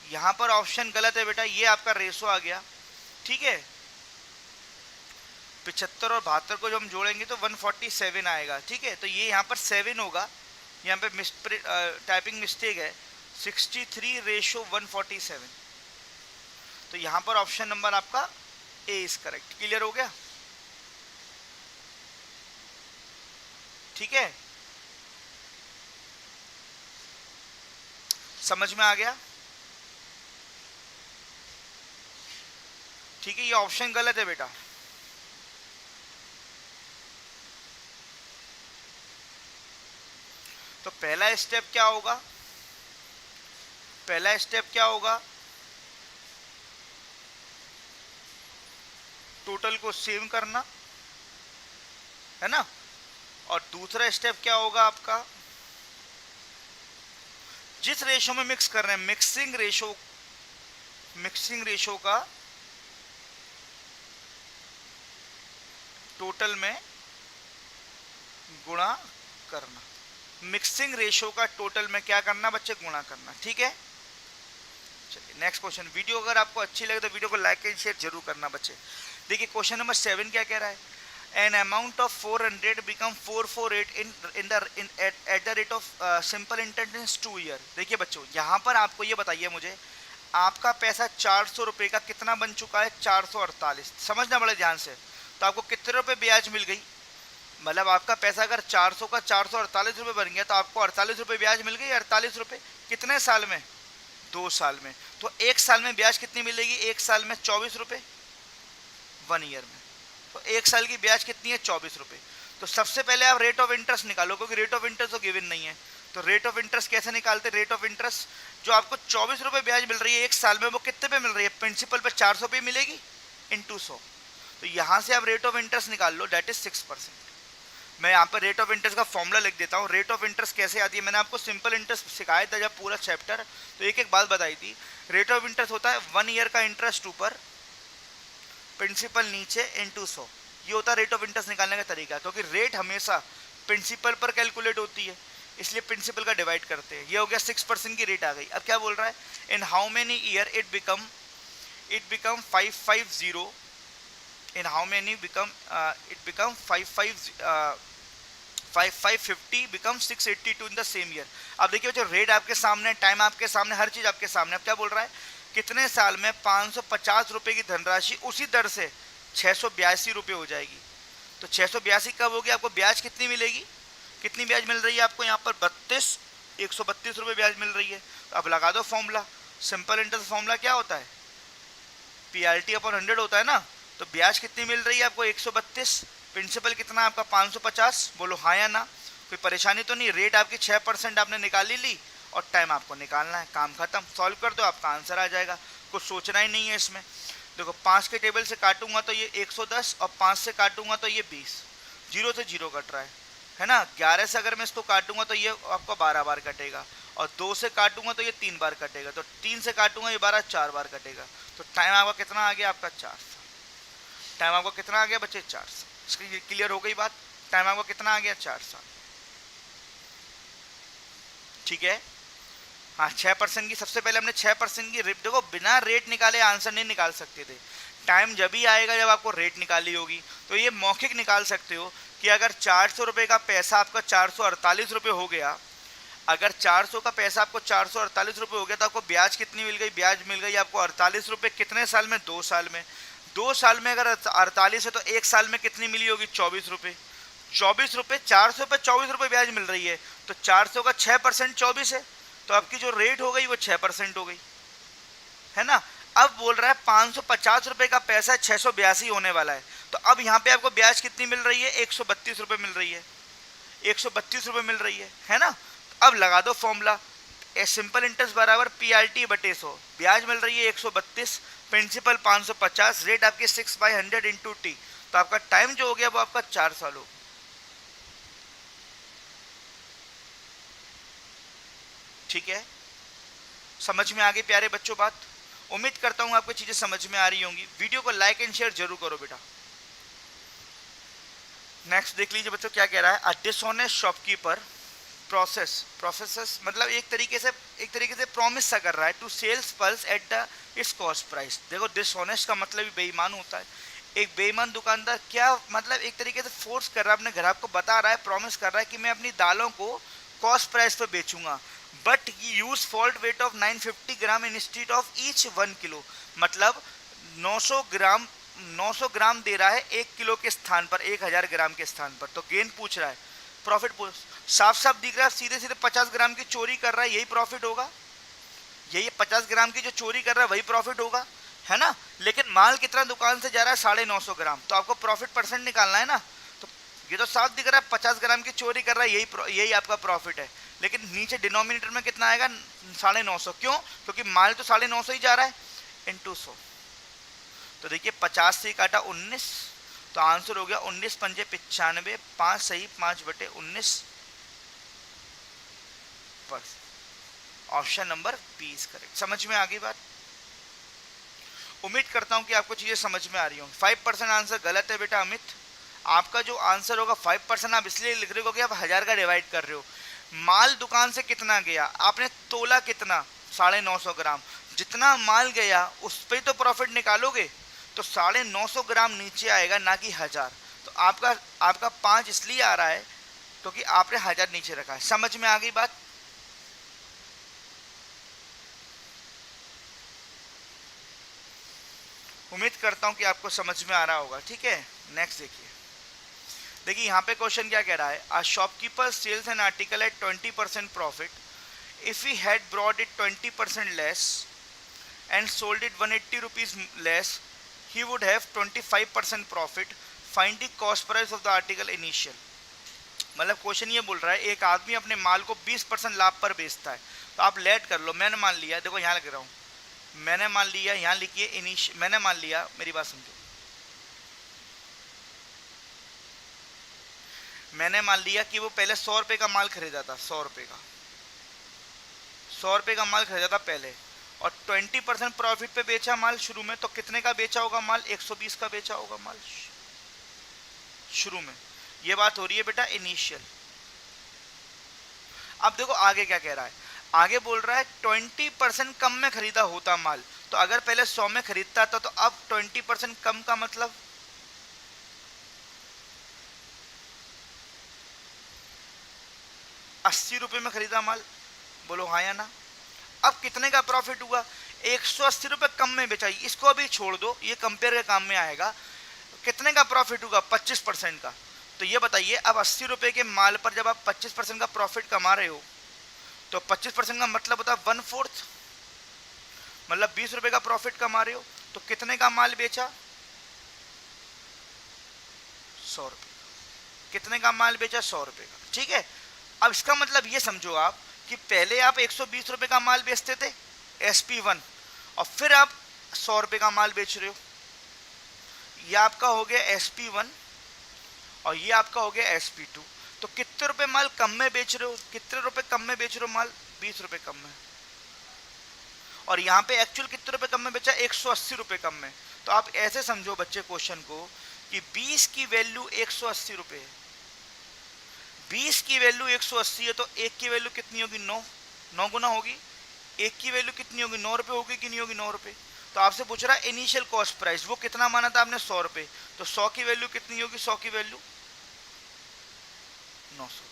यहाँ पर ऑप्शन गलत है बेटा, ये आपका रेशो आ गया। ठीक है, 75 और 72 को जो हम जोड़ेंगे तो 147 आएगा। ठीक है, तो ये यहाँ पर 7 होगा, यहाँ पे टाइपिंग मिस्टेक है, 63 रेशो 147, तो यहाँ पर ऑप्शन नंबर आपका ए इज करेक्ट। क्लियर हो गया? ठीक है, समझ में आ गया? ठीक है, ये ऑप्शन गलत है बेटा। तो पहला स्टेप क्या होगा, पहला स्टेप क्या होगा, टोटल को सेव करना है ना, और दूसरा स्टेप क्या होगा आपका, जिस रेशो में मिक्स कर रहे हैं मिक्सिंग रेशो का टोटल में गुणा करना। मिक्सिंग रेशो का टोटल में क्या करना बच्चे, गुणा करना। ठीक है, चलिए नेक्स्ट क्वेश्चन। वीडियो अगर आपको अच्छी लगे तो वीडियो को लाइक एंड शेयर जरूर करना बच्चे। देखिए क्वेश्चन नंबर 7 क्या कह रहा है, an amount of 400 become 448 eight the rate of simple interest in 2 year. देखिए बच्चों, यहाँ पर आपको ये बताइए मुझे, आपका पैसा 400 रुपये का कितना बन चुका है, 448। समझना बड़े ध्यान से, तो आपको कितने रुपए ब्याज मिल गई, मतलब आपका पैसा अगर 400 का 448 रुपये बन गया तो आपको 48 रुपये ब्याज मिल गई। 48 रुपये कितने साल में, 2 साल में। तो 1 साल में ब्याज कितनी मिलेगी, 1 साल में 24 रुपये, 1 ईयर में। तो 1 साल की ब्याज कितनी है, 24 रुपये। तो सबसे पहले आप रेट ऑफ इंटरेस्ट निकालो, क्योंकि रेट ऑफ इंटरेस्ट तो गिवन नहीं है। तो रेट ऑफ इंटरेस्ट कैसे निकालते, रेट ऑफ इंटरेस्ट जो आपको 24 रुपये ब्याज मिल रही है 1 साल में, वो कितने पे मिल रही है, प्रिंसिपल पे 400 रुपये मिलेगी इंटू 100। तो यहाँ से आप रेट ऑफ इंटरेस्ट निकाल लो, डेट इज 6%। मैं यहाँ पर रेट ऑफ इंटरेस्ट का फॉर्मूला लिख देता हूँ। रेट ऑफ इंटरेस्ट कैसे आती है, मैंने आपको सिंपल इंटरेस्ट सिखाया था जब पूरा चैप्टर, तो एक एक बात बताई थी। रेट ऑफ इंटरेस्ट होता है 1 ईयर का इंटरेस्ट ऊपर, प्रिंसिपल नीचे, इंटू 100। ये होता है रेट ऑफ इंटरेस्ट निकालने का तरीका, क्योंकि रेट हमेशा प्रिंसिपल पर कैलकुलेट होती है, इसलिए प्रिंसिपल का डिवाइड करते हैं। ये हो गया 6% की रेट आ गई। अब क्या बोल रहा है, in how many year it become 550, in how many become it become 550 become 682 in the same year। अब देखिए जो रेट आपके सामने, टाइम आपके सामने, हर चीज आपके सामने। अब क्या बोल रहा है, कितने साल में 550 रुपए की धनराशि उसी दर से 682 रुपये हो जाएगी। तो 682 कब होगी, आपको ब्याज कितनी मिलेगी, कितनी ब्याज मिल रही है आपको यहाँ पर, 132 रुपये ब्याज मिल रही है। तो अब लगा दो फॉर्मूला, सिंपल इंटरेस्ट फॉर्मूला क्या होता है, PRT/100 होता है ना। तो ब्याज कितनी मिल रही है आपको, 132, प्रिंसिपल कितना आपका 550। बोलो हाँ या ना, कोई परेशानी तो नहीं। रेट आपकी 6% आपने निकाल ली और टाइम आपको निकालना है, काम खत्म। सॉल्व कर दो, आपका आंसर आ जाएगा, कुछ सोचना ही नहीं है इसमें। देखो 5 के टेबल से काटूंगा तो ये 110, और 5 से काटूंगा तो ये 20, 0 से 0 कट रहा है ना। 11 से अगर मैं इसको काटूंगा तो ये आपको 12 बार कटेगा, और 2 से काटूंगा तो ये 3 बार कटेगा, तो 3 से काटूंगा ये 12, 4 बार कटेगा। तो टाइम आपका कितना आ गया, आपका 4 साल। टाइम आपको कितना आ गया बच्चे, 4 साल। इसकी क्लियर हो गई बात, टाइम आपको कितना आ गया, 4 साल। ठीक है, हाँ 6% की, सबसे पहले हमने 6% की रेट, देखो बिना रेट निकाले आंसर नहीं निकाल सकते थे। टाइम जब ही आएगा जब आपको रेट निकाली होगी। तो ये मौखिक निकाल सकते हो कि अगर 400 रुपये का पैसा आपका 448 रुपये हो गया, अगर 400 का पैसा आपको 448 रुपये हो गया तो आपको ब्याज कितनी मिल गई, ब्याज मिल गई आपको 48 रुपये। कितने साल में, 2 साल में। 2 साल में अगर 48 है तो 1 साल में कितनी मिली होगी, 24 रुपये। ₹24, 400 पे 24 रुपये ब्याज मिल रही है, तो 400 का 6% 24 है, तो आपकी जो रेट हो गई वो 6% हो गई, है ना। अब बोल रहा है 550 रुपए का पैसा 682 होने वाला है, तो अब यहाँ पे आपको ब्याज कितनी मिल रही है? 132 रुपए मिल रही है, 132 रुपए मिल रही है ना। अब लगा दो फॉर्मूला, सिंपल इंटरेस्ट बराबर PRT बटे 100, ब्याज मिल रही है 132, प्रिंसिपल 550, रेट आपकी 6/100 इंटू टी, तो आपका टाइम जो हो गया वो आपका 4 साल हो। ठीक है, समझ में आ गई प्यारे बच्चों बात? उम्मीद करता हूं आपको चीजें समझ में आ रही होंगी। वीडियो को लाइक एंड शेयर जरूर करो बेटा। नेक्स्ट देख लीजिए बच्चों क्या कह रहा है, अ डिसऑनेस्ट शॉपकीपर प्रोसेस मतलब एक तरीके से प्रॉमिस सा कर रहा है to sells pulse at the its cost price. देखो डिसऑनेस्ट का मतलब भी बेईमान होता है। एक बेईमान दुकानदार क्या मतलब एक तरीके से फोर्स कर रहा है अपने ग्राहक को, बता रहा है, प्रॉमिस कर रहा है कि मैं अपनी दालों को कॉस्ट प्राइस पे बेचूंगा, but use fault weight of 950 gram instead of each 1 kilo, मतलब 900 ग्राम दे रहा है 1 किलो के स्थान पर, 1000 ग्राम के स्थान पर। तो गेन पूछ रहा है, प्रॉफिट पूछ, साफ साफ दिख रहा है सीधे सीधे 50 ग्राम की चोरी कर रहा है, यही प्रॉफिट होगा, यही 50 ग्राम की जो चोरी कर रहा है वही प्रॉफिट होगा, है ना। लेकिन माल कितना दुकान से जा रहा है? 950 ग्राम, तो आपको प्रॉफिट परसेंट निकालना है ना। तो ये तो साफ दिख रहा है 50 ग्राम की चोरी कर रहा है, यही आपका प्रॉफिट है, लेकिन नीचे डिनोमिनेटर में कितना आएगा? 950। क्यों? क्योंकि माल तो 950 ही जा रहा है, इंटू 100। तो देखिए 50 से काटा 19, तो आंसर हो गया 19 पंजे 95, 5 सही 5 बटे 19, ऑप्शन नंबर 20 करेक्ट। समझ में आ गई बात? उम्मीद करता हूं कि आपको चीजें समझ में आ रही होंगी। 5% आंसर गलत है बेटा अमित, आपका जो आंसर होगा 5% आप इसलिए लिख रहे हो कि आप 1000 का डिवाइड कर रहे हो। माल दुकान से कितना गया, आपने तोला कितना? 950 ग्राम, जितना माल गया उस पर तो प्रॉफिट निकालोगे, तो 950 ग्राम नीचे आएगा ना कि 1000। तो आपका 5 इसलिए आ रहा है क्योंकि आपने 1000 नीचे रखा है। समझ में आ गई बात? उम्मीद करता हूं कि आपको समझ में आ रहा होगा। ठीक है, नेक्स्ट देखिए यहाँ पे क्वेश्चन क्या कह रहा है, a shopkeeper sells an article at 20% profit, if he had brought it 20% less and sold it 180 rupees less, he would have 25% profit, find the cost price of the article initial. मतलब क्वेश्चन ये बोल रहा है एक आदमी अपने माल को 20% लाभ पर बेचता है, तो आप लेट कर लो, मैंने मान लिया, देखो यहाँ लिख रहा हूँ, मैंने मान लिया, यहाँ लिखिए मैंने मान लिया, मेरी बात समझो, मैंने मान लिया कि वो पहले 100 रुपये का माल खरीदा था, 100 रुपये का माल खरीदा था पहले, और 20% प्रॉफिट पे बेचा माल शुरू में। तो कितने का बेचा होगा माल? 120 का बेचा होगा माल शुरू में। ये बात हो रही है बेटा इनिशियल। अब देखो आगे क्या कह रहा है, आगे बोल रहा है 20% कम में खरीदा होता माल, तो अगर पहले 100 में खरीदता था तो अब 20% कम का मतलब 80 रुपये में खरीदा माल, बोलो हाँ या ना। अब कितने का प्रॉफिट हुआ? 180 रुपये कम में बेचा, इसको अभी छोड़ दो, ये कंपेयर के काम में आएगा। कितने का प्रॉफिट होगा? 25% का। तो ये बताइए अब 80 रुपये के माल पर जब आप 25% का प्रॉफिट कमा रहे हो, तो 25% का मतलब होता है 1/4, मतलब 20 रुपये का प्रॉफिट कमा रहे हो, तो कितने का माल बेचा? 100 रुपये। कितने का माल बेचा? 100 रुपये का। ठीक है, अब इसका मतलब ये समझो आप कि पहले आप 120 रुपये का माल बेचते थे SP1, और फिर आप 100 रुपये का माल बेच रहे हो। ये आपका हो गया SP1 और ये आपका हो गया SP2। तो कितने रुपए माल कम में बेच रहे हो? कितने रुपए कम में बेच रहे हो माल? 20 रुपये कम में। और यहाँ पे एक्चुअल कितने रुपए कम में बेचा? 180 रुपये कम में। तो आप ऐसे समझो बच्चे क्वेश्चन को कि 20 की वैल्यू 180 रुपये है, 20 की वैल्यू 180 है, तो 1 की वैल्यू कितनी होगी? 9 गुना होगी। 1 की वैल्यू कितनी होगी? 9 रुपये होगी कि नहीं होगी? 9 रुपये। तो आपसे पूछ रहा है इनिशियल कॉस्ट प्राइस, वो कितना माना था आपने? 100 रुपये। तो 100 की वैल्यू कितनी होगी? 100 की वैल्यू 900।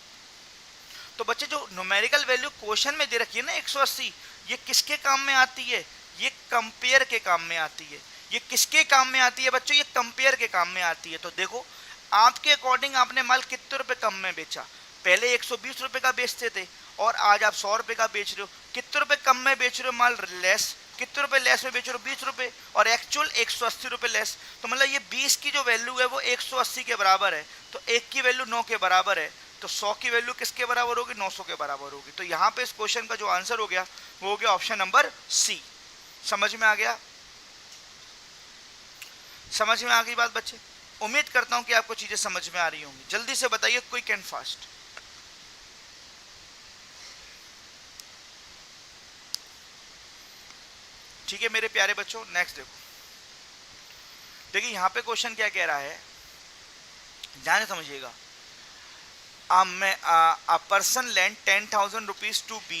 तो बच्चे जो न्यूमेरिकल वैल्यू क्वेश्चन में दे रखी है ना 180, ये किसके काम में आती है? ये कंपेयर के काम में आती है। ये किसके काम में आती है बच्चों? ये कंपेयर के काम में आती है। तो देखो आपके अकॉर्डिंग आपने माल कितने रुपए कम में बेचा, पहले 120 रुपए का बेचते थे और आज आप 100 रुपए का बेच रहे हो, कितने रुपए कम में बेच रहे हो माल लेस, कितने रुपए लेस में बेच रहे हो, 20 रुपए, और एक्चुअल 180 रुपए लेस। तो मतलब ये 20 की जो वैल्यू है वो 180 के बराबर है, तो 1 की वैल्यू 9 के बराबर है, तो 100 की वैल्यू किसके बराबर होगी, 900 के बराबर होगी। तो यहाँ पे इस क्वेश्चन का जो आंसर हो गया वो हो गया ऑप्शन नंबर सी। समझ में आ गया, समझ में आ गई बात बच्चे? उम्मीद करता हूं कि आपको चीजें समझ में आ रही होंगी। जल्दी से बताइए, क्विक एंड फास्ट। ठीक है मेरे प्यारे बच्चों, नेक्स्ट देखो। देखिए यहां पे क्वेश्चन क्या कह रहा है, ध्यान से समझिएगा। A person lent 10,000 rupees to B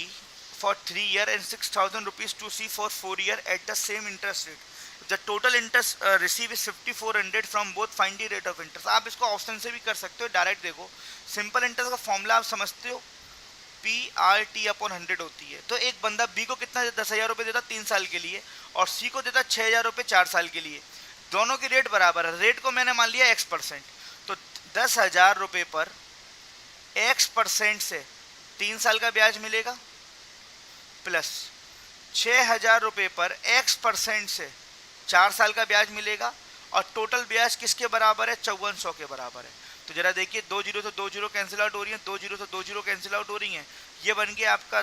for 3 years and 6,000 rupees to C for 4 years at the same interest rate. The total interest received is 5400 from both. Find the rate of interest. आप इसको ऑप्शन से भी कर सकते हो, डायरेक्ट देखो। सिंपल इंटरेस्ट का फॉर्मूला आप समझते हो, PRT/100 होती है। तो एक बंदा B को कितना 10,000 रुपये देता 3 साल के लिए और C को देता 6,000 रुपये 4 साल के लिए। दोनों की रेट बराबर है, रेट को मैंने मान लिया X%। तो 10,000 रुपये पर X% से 3 साल का ब्याज मिलेगा, प्लस 6,000 रुपये पर X% से 4 साल का ब्याज मिलेगा, और टोटल ब्याज किसके बराबर है, 5400 के बराबर है। तो जरा देखिए, 2 जीरो से 2 जीरो कैंसिल आउट हो रही है, 2 जीरो से 2 जीरो कैंसिल आउट हो रही है। ये बन गया आपका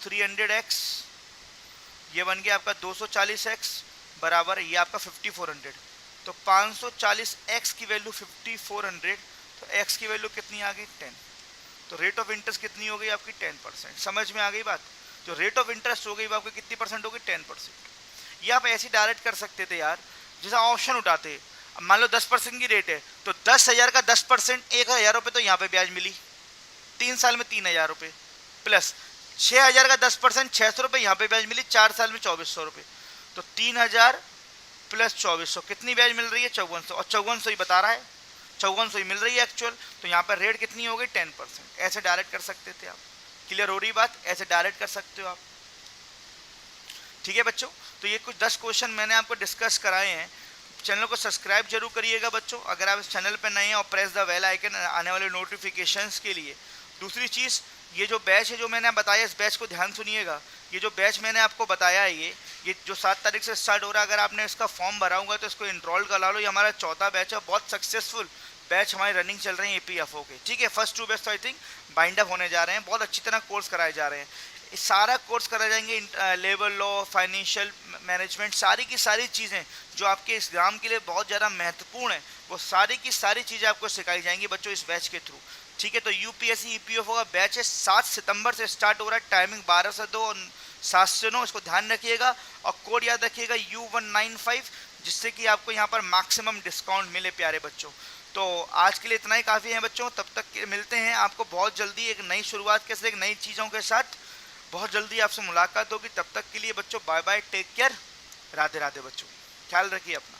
300x, ये बन गया आपका 240x बराबर, ये आपका 5400। तो 540x की वैल्यू 5400, तो x की वैल्यू कितनी आ गई, 10। तो रेट ऑफ इंटरेस्ट कितनी हो गई आपकी, 10%। समझ में आ गई बात? जो रेट ऑफ इंटरेस्ट हो गई वो आपकी कितनी परसेंट होगी, 10%। ये आप ऐसे डायरेक्ट कर सकते थे यार, जैसा ऑप्शन उठाते। मान लो 10% की रेट है, तो 10,000 का 10% 1,000 रुपये, तो यहाँ पे ब्याज मिली 3 साल में 3,000 रुपये, प्लस 6,000 का 10% 600 रुपये, यहाँ पे ब्याज मिली 4 साल में 2,400 रुपये। तो 3,000 प्लस 2,400 कितनी ब्याज मिल रही है, 5,400, और 5,400 ही बता रहा है, 5,400 ही मिल रही है एक्चुअल। तो यहाँ पर रेट कितनी हो गई, 10%। ऐसे डायरेक्ट कर सकते थे आप। क्लियर हो रही बात? ऐसे डायरेक्ट कर सकते हो आप। ठीक है बच्चों, तो ये कुछ 10 क्वेश्चन मैंने आपको डिस्कस कराए हैं। चैनल को सब्सक्राइब जरूर करिएगा बच्चों, अगर आप इस चैनल पर नए हैं, और प्रेस द बेल आइकन आने वाले नोटिफिकेशंस के लिए। दूसरी चीज़, ये जो बैच है जो मैंने बताया, इस बैच को ध्यान सुनिएगा। ये जो बैच मैंने आपको बताया है, ये जो 7 तारीख से स्टार्ट हो रहा है, अगर आपने इसका फॉर्म भरा होगा तो इसको इनरोल करा लो। ये हमारा 4था बैच है, बहुत सक्सेसफुल बैच हमारी रनिंग चल रही है EPFO के। ठीक है, फर्स्ट 2 बैच तो आई थिंक बाइंड अप होने जा रहे हैं, बहुत अच्छी तरह कोर्स कराए जा रहे हैं। सारा कोर्स कराए जाएंगे, लेबर लॉ, फाइनेंशियल मैनेजमेंट, सारी की सारी चीज़ें जो आपके इस एग्जाम के लिए बहुत ज़्यादा महत्वपूर्ण है, वो सारी की सारी चीज़ें आपको सिखाई जाएंगी बच्चों इस बैच के थ्रू। ठीक है, तो UPSC EPFO का बैच है, 7 सितंबर से स्टार्ट हो रहा है। टाइमिंग 12 से 2 और 7 से 9, इसको ध्यान रखिएगा। और कोड याद रखिएगा U195, जिससे कि आपको यहाँ पर मैक्सिमम डिस्काउंट मिले प्यारे बच्चों। तो आज के लिए इतना ही काफ़ी है बच्चों, तब तक मिलते हैं आपको बहुत जल्दी एक नई शुरुआत के साथ, एक नई चीज़ों के साथ। बहुत जल्दी आपसे मुलाकात होगी, तब तक के लिए बच्चों bye bye, take care, Radhe Radhe बच्चों, ख्याल रखिए अपना।